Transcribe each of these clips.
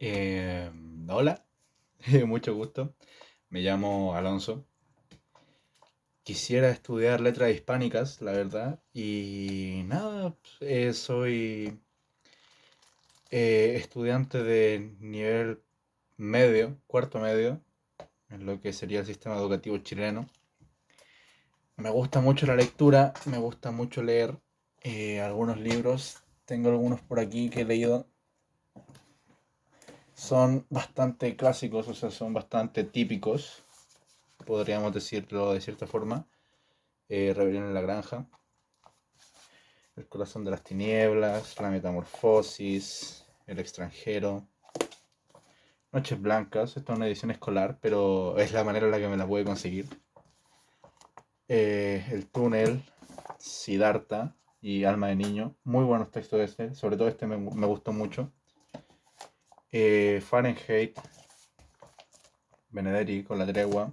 Eh, Hola, mucho gusto. Me llamo Alonso. Quisiera estudiar letras hispánicas, la verdad. Y nada, soy estudiante de nivel medio, cuarto medio, en lo que sería el sistema educativo chileno. Me gusta mucho la lectura, me gusta mucho leer algunos libros. Tengo algunos por aquí que he leído. Son bastante clásicos, o sea, son bastante típicos, podríamos decirlo de cierta forma. Rebelión en la Granja, El Corazón de las Tinieblas, La Metamorfosis, El Extranjero, Noches Blancas. Esta es una edición escolar, pero es la manera en la que me la pude conseguir. El Túnel, Siddhartha y Alma de Niño. Muy buenos textos este, sobre todo este me gustó mucho. Fahrenheit, Benedetti con la tregua,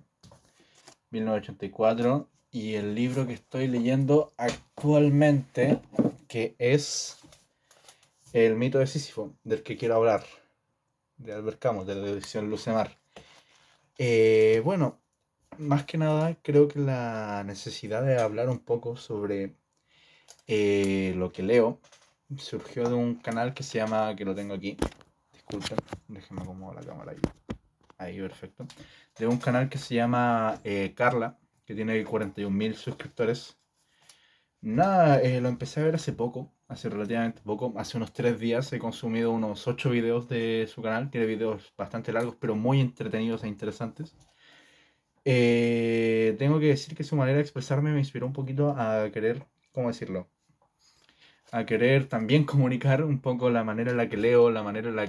1984. Y el libro que estoy leyendo actualmente, que es El mito de Sísifo, del que quiero hablar, de Albert Camus, de la edición Lucemar. Bueno, más que nada creo que la necesidad de hablar un poco sobre lo que leo surgió de un canal que se llama, que lo tengo aquí, disculpen, déjenme acomodar la cámara ahí, perfecto, de un canal que se llama Carla, que tiene 41.000 suscriptores. Nada, lo empecé a ver hace poco, hace relativamente poco, hace unos 3 días he consumido unos 8 videos de su canal, tiene videos bastante largos pero muy entretenidos e interesantes. Tengo que decir que su manera de expresarme me inspiró un poquito a querer, ¿cómo decirlo? A querer también comunicar un poco la manera en la que leo, la manera en la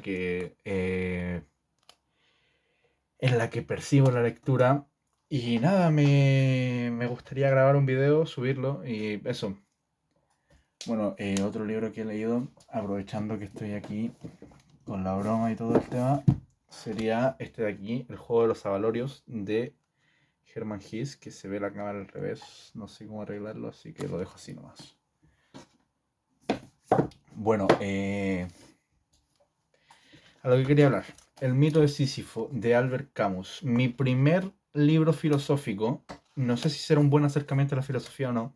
que percibo la lectura. Y nada, me gustaría grabar un video, subirlo y eso. Bueno, otro libro que he leído, aprovechando que estoy aquí con la broma y todo el tema, sería este de aquí, El juego de los avalorios, de Hermann Hesse, que se ve la cámara al revés. No sé cómo arreglarlo, así que lo dejo así nomás. Bueno, a lo que quería hablar. El mito de Sísifo, de Albert Camus. Mi primer libro filosófico, no sé si será un buen acercamiento a la filosofía o no.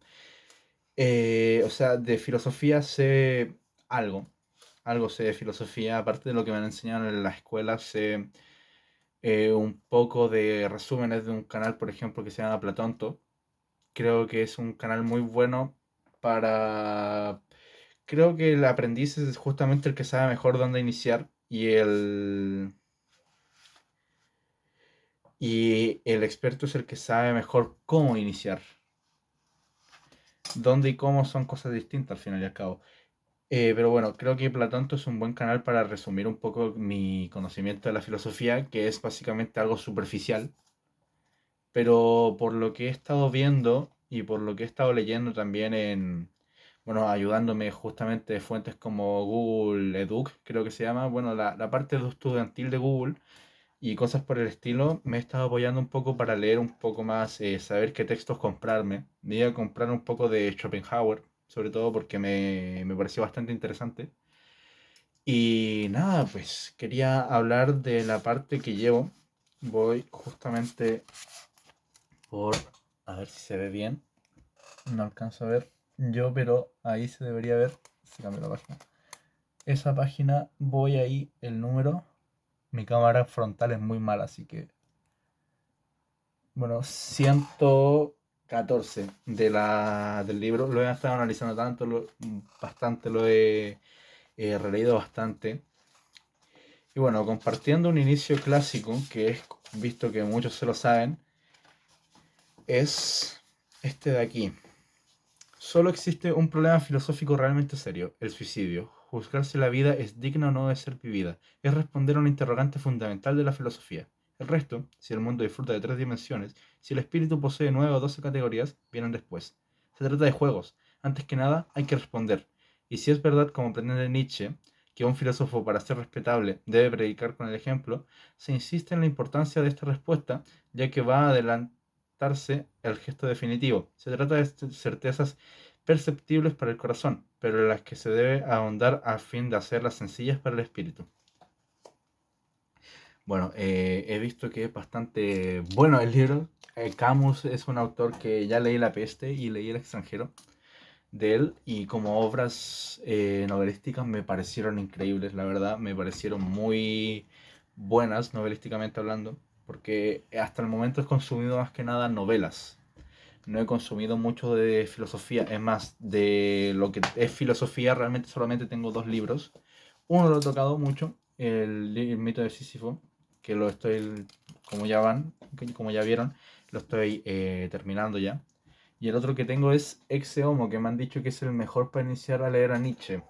O sea, de filosofía sé algo. Algo sé de filosofía, aparte de lo que me han enseñado en la escuela, sé un poco de resúmenes de un canal, por ejemplo, que se llama Platonto. Creo que es un canal muy bueno para... Creo que el aprendiz es justamente el que sabe mejor dónde iniciar y el experto es el que sabe mejor cómo iniciar. Dónde y cómo son cosas distintas al final y al cabo. Pero bueno, creo que Platonto es un buen canal para resumir un poco mi conocimiento de la filosofía, que es básicamente algo superficial. Pero por lo que he estado viendo y por lo que he estado leyendo también bueno, ayudándome justamente de fuentes como Google Educ, creo que se llama, bueno, la parte estudiantil de Google y cosas por el estilo, me he estado apoyando un poco para leer un poco más, saber qué textos comprarme. Me iba a comprar un poco de Schopenhauer, sobre todo porque me pareció bastante interesante. Y nada, pues quería hablar de la parte que llevo. Voy justamente por... A ver si se ve bien. No alcanzo a ver yo, pero ahí se debería ver. Se cambió la página. Esa página, voy ahí el número. Mi cámara frontal es muy mala, así que... Bueno, 114 del libro. Lo he estado analizando tanto, bastante, lo he releído bastante. Y bueno, compartiendo un inicio clásico, que es, visto que muchos se lo saben, es este de aquí. Solo existe un problema filosófico realmente serio, el suicidio. Juzgar si la vida es digna o no de ser vivida, es responder a un interrogante fundamental de la filosofía. El resto, si el mundo disfruta de 3 dimensiones, si el espíritu posee 9 o 12 categorías, vienen después. Se trata de juegos. Antes que nada, hay que responder. Y si es verdad, como pretende Nietzsche, que un filósofo para ser respetable debe predicar con el ejemplo, se insiste en la importancia de esta respuesta, ya que va a adelantarse el gesto definitivo. Se trata de certezas perceptibles para el corazón, pero en las que se debe ahondar a fin de hacerlas sencillas para el espíritu. Bueno, he visto que es bastante bueno el libro. Camus es un autor que ya leí La Peste y leí El extranjero de él, y como obras novelísticas me parecieron increíbles, la verdad, me parecieron muy buenas novelísticamente hablando, porque hasta el momento he consumido más que nada novelas. No he consumido mucho de filosofía, es más, de lo que es filosofía realmente solamente tengo dos libros. Uno lo he tocado mucho, el mito de Sísifo, que lo estoy, como ya vieron, lo estoy terminando ya. Y el otro que tengo es Exe Homo, que me han dicho que es el mejor para iniciar a leer a Nietzsche.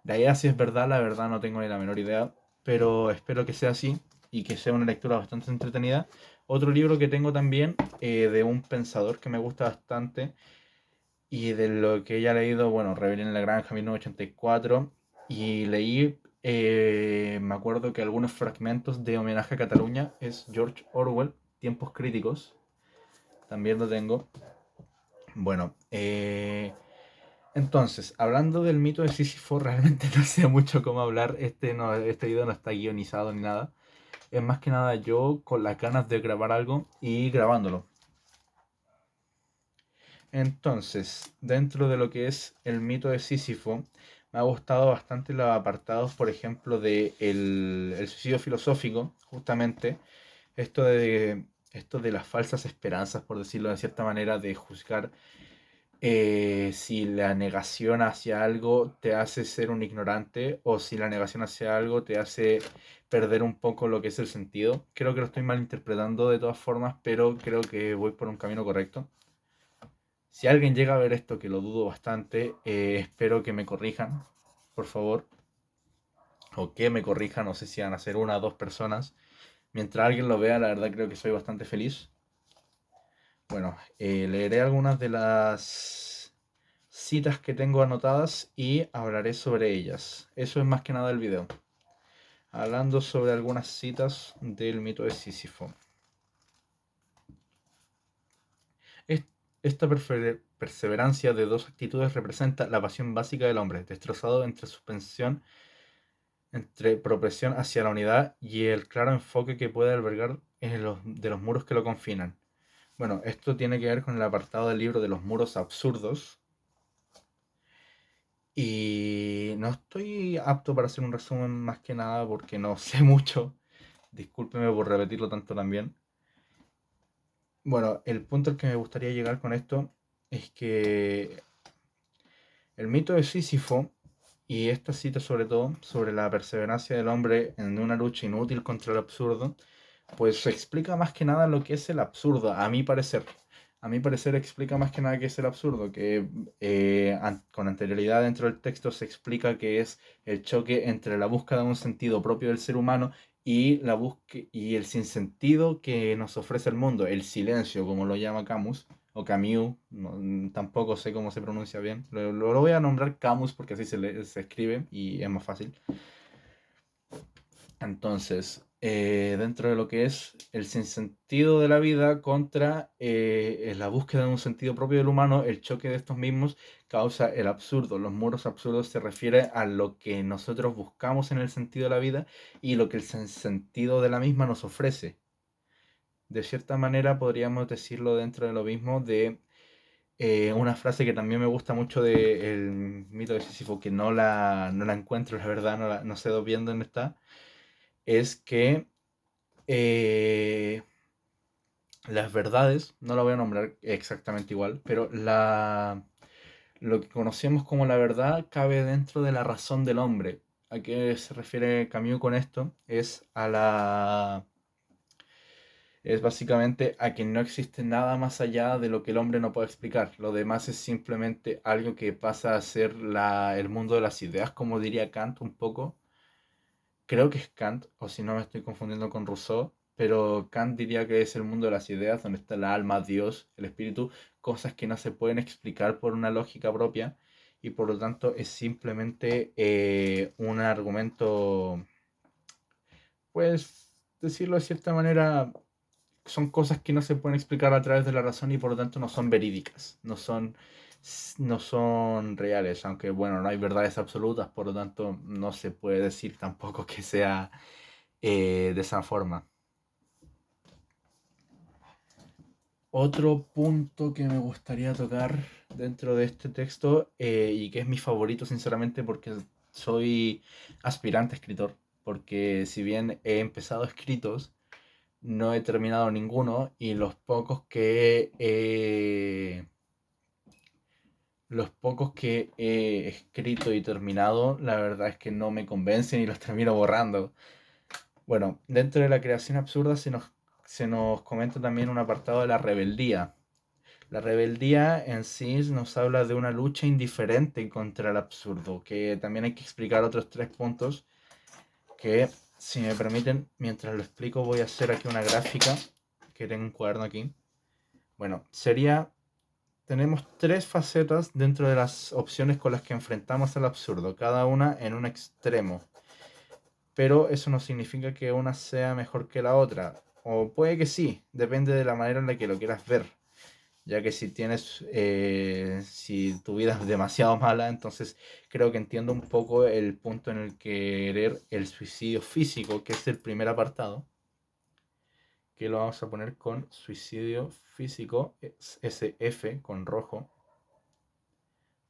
De ahí a si es verdad, la verdad no tengo ni la menor idea, pero espero que sea así y que sea una lectura bastante entretenida. Otro libro que tengo también, de un pensador que me gusta bastante y de lo que ella ha leído, bueno, Rebelión en la Granja 1984, y leí, me acuerdo que algunos fragmentos de Homenaje a Cataluña, es George Orwell, Tiempos Críticos, también lo tengo. Bueno, entonces, hablando del mito de Sísifo, realmente no sé mucho cómo hablar. Este video no está guionizado ni nada. Es más que nada yo con las ganas de grabar algo y grabándolo. Entonces, dentro de lo que es el mito de Sísifo, me ha gustado bastante los apartados, por ejemplo, de el suicidio filosófico, justamente. Esto de las falsas esperanzas, por decirlo de cierta manera, de juzgar si la negación hacia algo te hace ser un ignorante o si la negación hacia algo te hace perder un poco lo que es el sentido. Creo que lo estoy malinterpretando de todas formas, pero creo que voy por un camino correcto. Si alguien llega a ver esto, que lo dudo bastante, espero que me corrijan, por favor. O que me corrijan, no sé si van a ser una o dos personas. Mientras alguien lo vea, la verdad creo que soy bastante feliz. Bueno, leeré algunas de las citas que tengo anotadas y hablaré sobre ellas. Eso es más que nada el video. Hablando sobre algunas citas del mito de Sísifo. Es- Esta perseverancia de dos actitudes representa la pasión básica del hombre, destrozado entre suspensión, entre propensión hacia la unidad y el claro enfoque que puede albergar de los muros que lo confinan. Bueno, esto tiene que ver con el apartado del libro de los muros absurdos. Y no estoy apto para hacer un resumen más que nada porque no sé mucho. Discúlpeme por repetirlo tanto también. Bueno, el punto al que me gustaría llegar con esto es que el mito de Sísifo, y esta cita sobre todo, sobre la perseverancia del hombre en una lucha inútil contra el absurdo, pues se explica más que nada lo que es el absurdo, a mi parecer. A mi parecer explica más que nada qué es el absurdo, que con anterioridad dentro del texto se explica que es el choque entre la búsqueda de un sentido propio del ser humano y, y el sinsentido que nos ofrece el mundo, el silencio, como lo llama Camus, o Camus, tampoco sé cómo se pronuncia bien. Lo voy a nombrar Camus porque así se escribe y es más fácil. Entonces, dentro de lo que es el sinsentido de la vida contra la búsqueda de un sentido propio del humano, el choque de estos mismos causa el absurdo. Los muros absurdos se refiere a lo que nosotros buscamos en el sentido de la vida y lo que el sentido de la misma nos ofrece. De cierta manera podríamos decirlo dentro de lo mismo de una frase que también me gusta mucho del mito de Sísifo, que no la encuentro, la verdad, no sé bien dónde está, es que eh, las verdades, no la voy a nombrar exactamente igual, pero lo que conocemos como la verdad cabe dentro de la razón del hombre. ¿A qué se refiere Camus con esto? Es básicamente a que no existe nada más allá de lo que el hombre no puede explicar. Lo demás es simplemente algo que pasa a ser el mundo de las ideas, como diría Kant un poco. Creo que es Kant, o si no me estoy confundiendo con Rousseau, pero Kant diría que es el mundo de las ideas, donde está el alma, Dios, el espíritu, cosas que no se pueden explicar por una lógica propia y por lo tanto es simplemente un argumento, pues decirlo de cierta manera, son cosas que no se pueden explicar a través de la razón y por lo tanto no son verídicas, no son reales, aunque bueno, no hay verdades absolutas, por lo tanto no se puede decir tampoco que sea de esa forma. Otro punto que me gustaría tocar dentro de este texto, y que es mi favorito sinceramente porque soy aspirante a escritor, porque si bien he empezado escritos, no he terminado ninguno, y los pocos que he escrito y terminado, la verdad es que no me convencen y los termino borrando. Bueno, dentro de la creación absurda se nos comenta también un apartado de la rebeldía. La rebeldía en sí nos habla de una lucha indiferente contra el absurdo, que también hay que explicar otros 3 puntos que, si me permiten, mientras lo explico voy a hacer aquí una gráfica, que tengo un cuaderno aquí. Bueno, tenemos 3 facetas dentro de las opciones con las que enfrentamos al absurdo, cada una en un extremo. Pero eso no significa que una sea mejor que la otra. O puede que sí, depende de la manera en la que lo quieras ver. Ya que si tu vida es demasiado mala, entonces creo que entiendo un poco el punto en el que querer el suicidio físico, que es el primer apartado, que lo vamos a poner con suicidio físico, SF con rojo.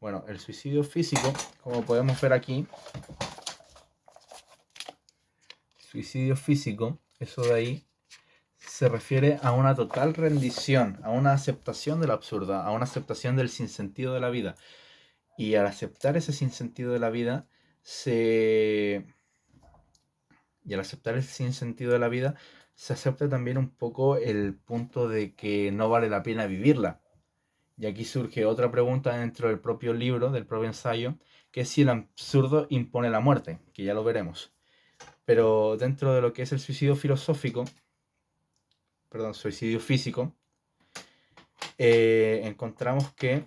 Bueno, el suicidio físico, como podemos ver aquí, suicidio físico, eso de ahí, se refiere a una total rendición, a una aceptación de lo absurdo, a una aceptación del sinsentido de la vida. Y al aceptar ese sinsentido de la vida, y al aceptar el sinsentido de la vida, se acepta también un poco el punto de que no vale la pena vivirla. Y aquí surge otra pregunta dentro del propio libro, del propio ensayo, que es si el absurdo impone la muerte, que ya lo veremos. Pero dentro de lo que es el suicidio físico, encontramos que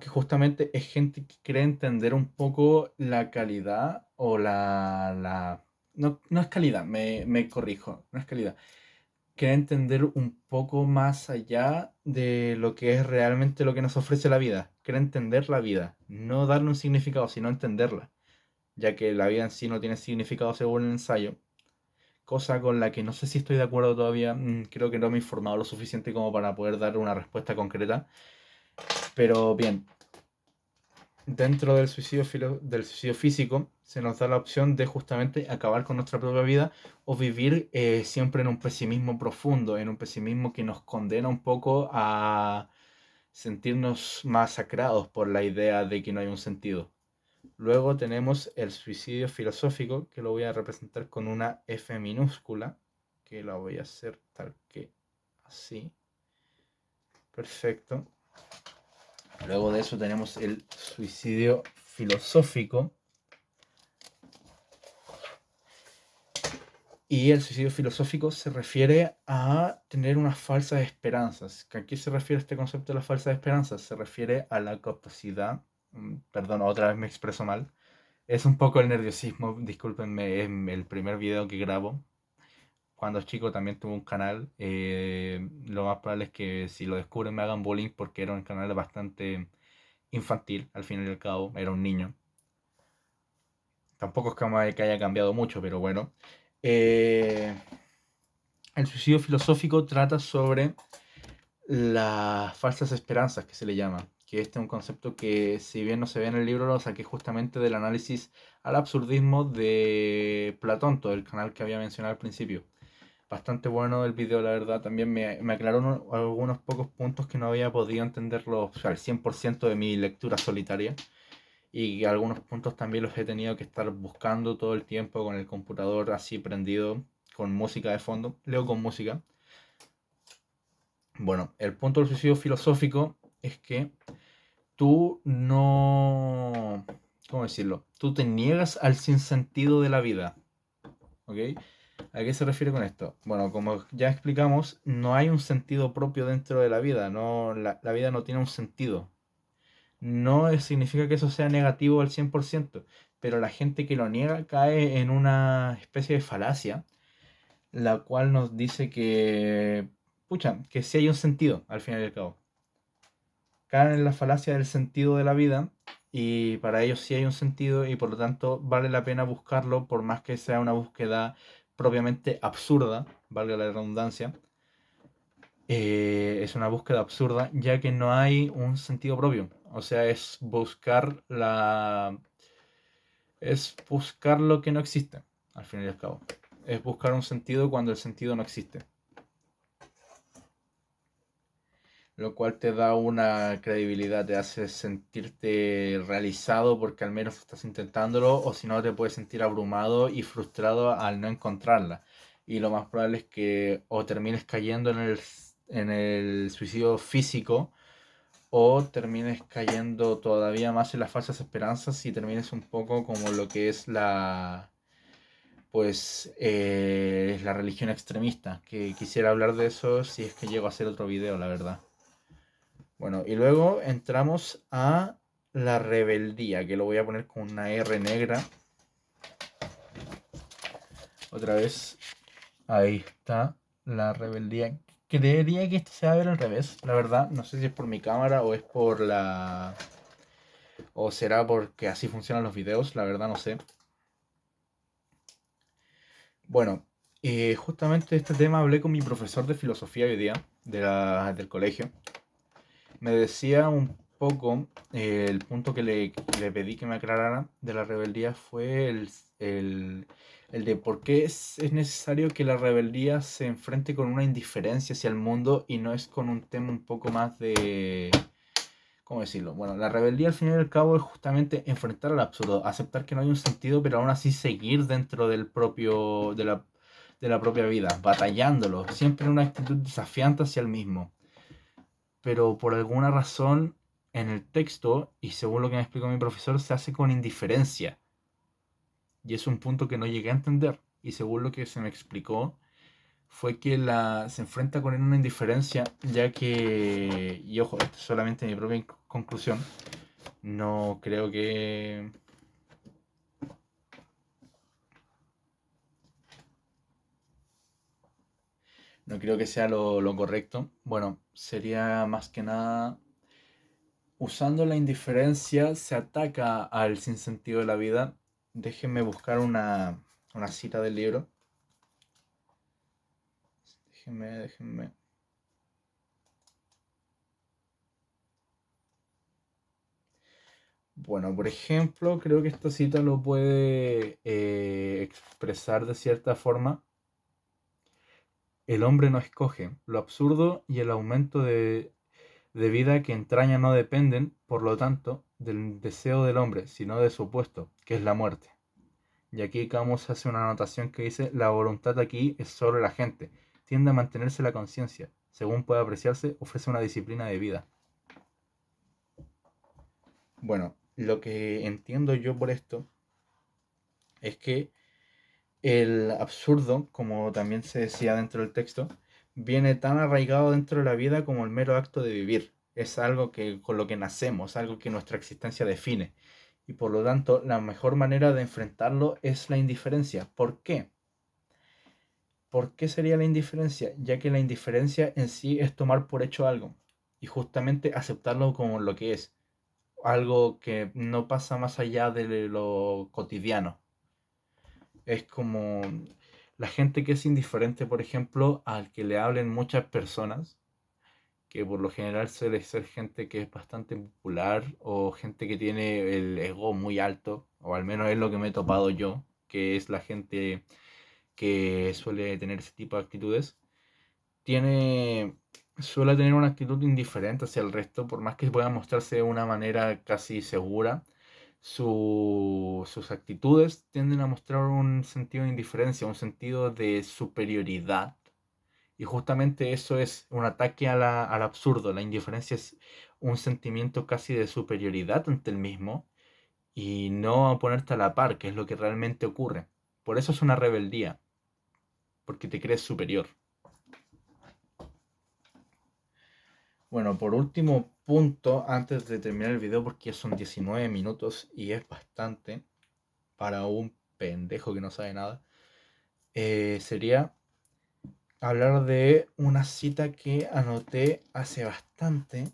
justamente es gente que cree entender un poco la calidad o no, no es calidad, me corrijo, no es calidad. Cree entender un poco más allá de lo que es realmente lo que nos ofrece la vida. Cree entender la vida, no darle un significado, sino entenderla, ya que la vida en sí no tiene significado según el ensayo, cosa con la que no sé si estoy de acuerdo todavía. Creo que no me he informado lo suficiente como para poder dar una respuesta concreta. Pero bien, dentro del suicidio físico se nos da la opción de justamente acabar con nuestra propia vida o vivir siempre en un pesimismo profundo, en un pesimismo que nos condena un poco a sentirnos masacrados por la idea de que no hay un sentido. Luego tenemos el suicidio filosófico, que lo voy a representar con una F minúscula, que la voy a hacer tal que así. Perfecto. Luego de eso tenemos el suicidio filosófico. Y el suicidio filosófico se refiere a tener unas falsas esperanzas. ¿A qué se refiere este concepto de las falsas esperanzas? Se refiere a la capacidad, perdón, otra vez me expreso mal. Es un poco el nerviosismo, discúlpenme, es el primer video que grabo. Cuando chico también tuve un canal. Lo más probable es que si lo descubren me hagan bullying porque era un canal bastante infantil, al fin y al cabo, era un niño. Tampoco es que haya cambiado mucho, pero bueno. El suicidio filosófico trata sobre las falsas esperanzas, que se le llama. Que este es un concepto que, si bien no se ve en el libro, lo saqué justamente del análisis al absurdismo de Platón, todo el canal que había mencionado al principio. Bastante bueno el video, la verdad. También me aclaró algunos pocos puntos que no había podido entenderlo, o sea, al 100% de mi lectura solitaria. Y algunos puntos también los he tenido que estar buscando todo el tiempo con el computador así prendido, con música de fondo. Leo con música. Bueno, el punto del suicidio filosófico es que tú no... ¿Cómo decirlo? Tú te niegas al sinsentido de la vida. ¿Ok? ¿A qué se refiere con esto? Bueno, como ya explicamos, no hay un sentido propio dentro de la vida. No, la vida no tiene un sentido. No significa que eso sea negativo al 100%, pero la gente que lo niega cae en una especie de falacia, la cual nos dice que, pucha, que sí hay un sentido al fin y al cabo. caen en la falacia del sentido de la vida y para ellos sí hay un sentido y por lo tanto vale la pena buscarlo por más que sea una búsqueda propiamente absurda, valga la redundancia. Es una búsqueda absurda ya que no hay un sentido propio. O sea, es buscar lo que no existe, al fin y al cabo. Es buscar un sentido cuando el sentido no existe. Lo cual te da una credibilidad, te hace sentirte realizado porque al menos estás intentándolo, o si no te puedes sentir abrumado y frustrado al no encontrarla. Y lo más probable es que o termines cayendo en el suicidio físico o termines cayendo todavía más en las falsas esperanzas y termines un poco como lo que es la religión extremista, que quisiera hablar de eso si es que llego a hacer otro video, la verdad. Bueno, y luego entramos a la rebeldía, que lo voy a poner con una R negra. Otra vez, ahí está la rebeldía. Creería que este se va a ver al revés, la verdad. No sé si es por mi cámara o es por la... o será porque así funcionan los videos, la verdad no sé. Bueno, justamente de este tema hablé con mi profesor de filosofía hoy día, del colegio. Me decía un poco, el punto que le pedí que me aclarara de la rebeldía fue el de por qué es necesario que la rebeldía se enfrente con una indiferencia hacia el mundo y no es con un tema un poco más de... ¿Cómo decirlo? Bueno, la rebeldía al fin y al cabo es justamente enfrentar al absurdo, aceptar que no hay un sentido, pero aún así seguir dentro de la propia vida, batallándolo, siempre en una actitud desafiante hacia el mismo. Pero por alguna razón en el texto, y según lo que me explicó mi profesor, se hace con indiferencia. Y es un punto que no llegué a entender. Y según lo que se me explicó, fue que se enfrenta con una indiferencia, ya que, y ojo, esto es solamente mi propia conclusión, no creo que... No creo que sea lo correcto. Bueno, sería más que nada usando la indiferencia se ataca al sinsentido de la vida. Déjenme buscar una cita del libro. Déjenme. Bueno, por ejemplo, creo que esta cita lo puede expresar de cierta forma. El hombre no escoge. Lo absurdo y el aumento de vida que entraña no dependen, por lo tanto, del deseo del hombre, sino de su opuesto, que es la muerte. Y aquí Camus hace una anotación que dice: la voluntad aquí es solo la gente, tiende a mantenerse la conciencia, según puede apreciarse, ofrece una disciplina de vida. Bueno, lo que entiendo yo por esto es que el absurdo, como también se decía dentro del texto, viene tan arraigado dentro de la vida como el mero acto de vivir. Es algo que con lo que nacemos, algo que nuestra existencia define. Y por lo tanto, la mejor manera de enfrentarlo es la indiferencia. ¿Por qué? ¿Por qué sería la indiferencia? Ya que la indiferencia en sí es tomar por hecho algo y justamente aceptarlo como lo que es, algo que no pasa más allá de lo cotidiano. Es como la gente que es indiferente, por ejemplo, al que le hablen muchas personas, que por lo general suele ser gente que es bastante popular o gente que tiene el ego muy alto, o al menos es lo que me he topado yo, que es la gente que suele tener ese tipo de actitudes, suele tener una actitud indiferente hacia el resto, por más que pueda mostrarse de una manera casi segura. Sus actitudes tienden a mostrar un sentido de indiferencia, un sentido de superioridad. Y justamente eso es un ataque al absurdo. La indiferencia es un sentimiento casi de superioridad ante el mismo y no a ponerte a la par, que es lo que realmente ocurre. Por eso es una rebeldía, porque te crees superior. Bueno, por último punto, antes de terminar el video, porque ya son 19 minutos y es bastante para un pendejo que no sabe nada, sería hablar de una cita que anoté hace bastante,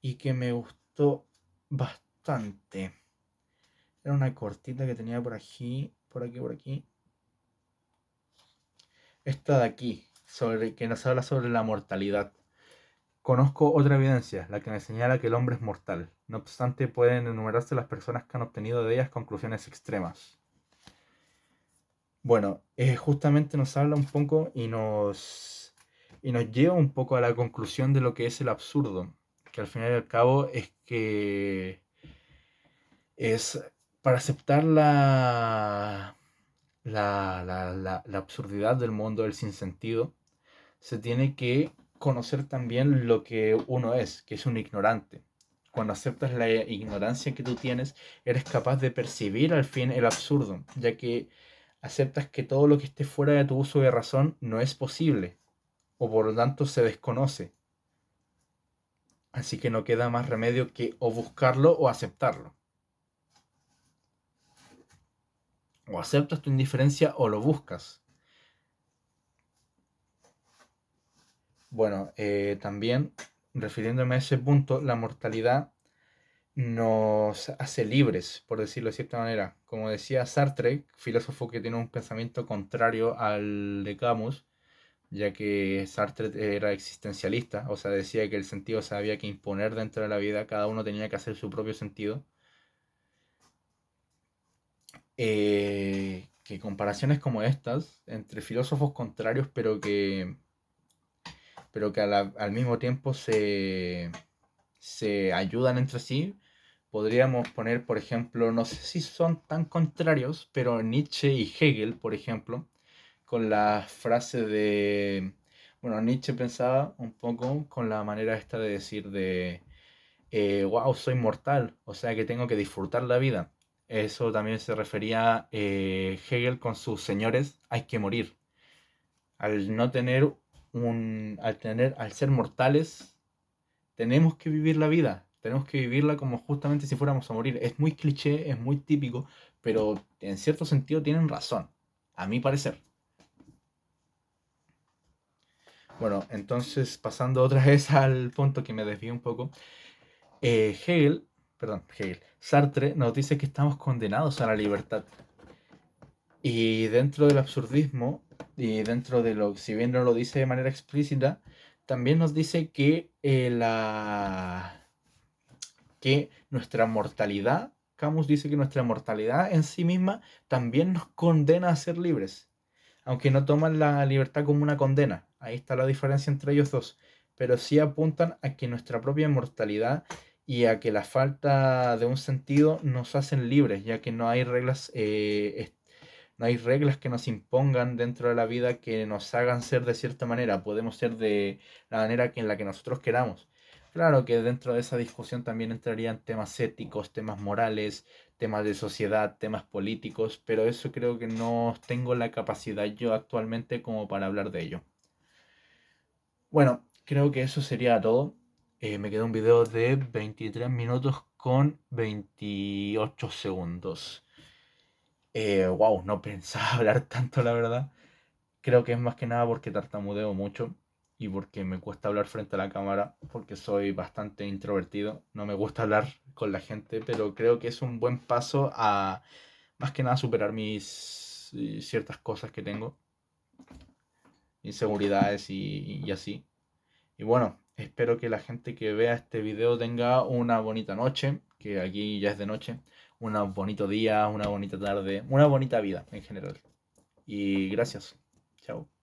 y que me gustó bastante. Era una cortita que tenía por aquí, por aquí, por aquí. Esta de aquí, que nos habla sobre la mortalidad. Conozco otra evidencia, la que me señala que el hombre es mortal. No obstante, pueden enumerarse las personas que han obtenido de ellas conclusiones extremas. Bueno, justamente nos habla un poco y nos lleva un poco a la conclusión de lo que es el absurdo, que al final y al cabo es que es para aceptar la absurdidad del mundo, del sinsentido, se tiene que conocer también lo que uno es, que es un ignorante. Cuando aceptas la ignorancia que tú tienes, eres capaz de percibir al fin el absurdo, ya que aceptas que todo lo que esté fuera de tu uso de razón no es posible, o por lo tanto se desconoce. Así que no queda más remedio que o buscarlo o aceptarlo. O aceptas tu indiferencia o lo buscas. Bueno, también, refiriéndome a ese punto, la mortalidad nos hace libres, por decirlo de cierta manera. Como decía Sartre, filósofo que tiene un pensamiento contrario al de Camus, ya que Sartre era existencialista, o sea, decía que el sentido se había que imponer dentro de la vida, cada uno tenía que hacer su propio sentido. Que comparaciones como estas, entre filósofos contrarios, pero que al mismo tiempo se ayudan entre sí, podríamos poner, por ejemplo, no sé si son tan contrarios, pero Nietzsche y Hegel, por ejemplo, con la frase de... Bueno, Nietzsche pensaba un poco con la manera esta de decir wow, soy mortal, o sea que tengo que disfrutar la vida. Eso también se refería Hegel con sus señores, hay que morir. Al no tener al ser mortales, tenemos que vivir la vida, tenemos que vivirla como justamente si fuéramos a morir. Es muy cliché, es muy típico, pero en cierto sentido tienen razón, a mi parecer. Bueno, entonces pasando otra vez al punto que me desvié un poco, Sartre nos dice que estamos condenados a la libertad. Y dentro del absurdismo, y dentro de lo, si bien no lo dice de manera explícita, también nos dice que nuestra mortalidad, Camus dice que nuestra mortalidad en sí misma también nos condena a ser libres, aunque no toman la libertad como una condena. Ahí está la diferencia entre ellos dos, pero sí apuntan a que nuestra propia mortalidad y a que la falta de un sentido nos hacen libres, ya que no hay reglas que nos impongan dentro de la vida que nos hagan ser de cierta manera. Podemos ser de la manera en la que nosotros queramos. Claro que dentro de esa discusión también entrarían temas éticos, temas morales, temas de sociedad, temas políticos, pero eso creo que no tengo la capacidad yo actualmente como para hablar de ello. Bueno, creo que eso sería todo. Me quedó un video de 23 minutos con 28 segundos. Wow, no pensaba hablar tanto, la verdad. Creo que es más que nada porque tartamudeo mucho y porque me cuesta hablar frente a la cámara, porque soy bastante introvertido. No me gusta hablar con la gente, pero creo que es un buen paso a más que nada superar mis ciertas cosas que tengo, inseguridades y así. Y bueno, espero que la gente que vea este video tenga una bonita noche, que aquí ya es de noche, un bonito día, una bonita tarde, una bonita vida en general. Y gracias. Chao.